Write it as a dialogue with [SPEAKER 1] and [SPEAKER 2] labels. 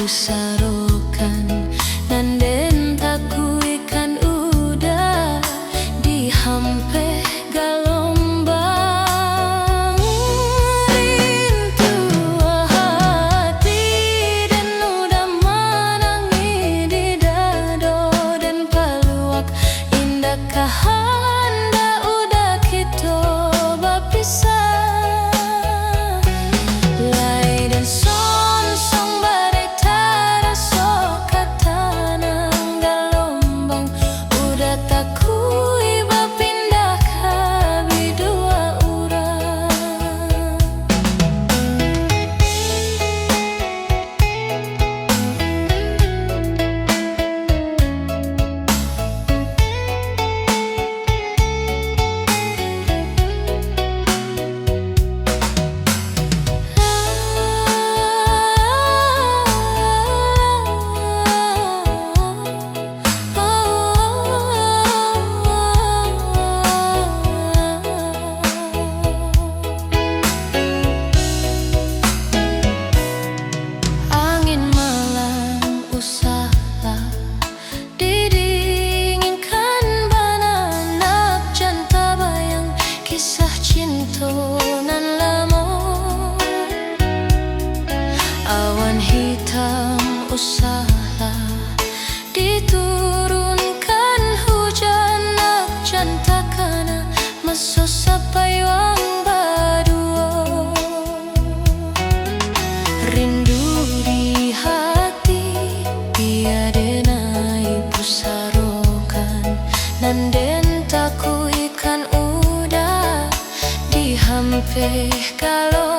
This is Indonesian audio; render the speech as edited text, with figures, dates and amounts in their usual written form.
[SPEAKER 1] pusarokan nanden taku ikan udah dihampe galombang rintu hati dan udah menangi di dado dan peluak indah kahanda udah kita berpisah. Awan hitam usahlah diturunkan hujan nak jantakana maso sapayuang badua rindu di hati tiada naik pusarokan nanden taku ikan udah dihampe kalau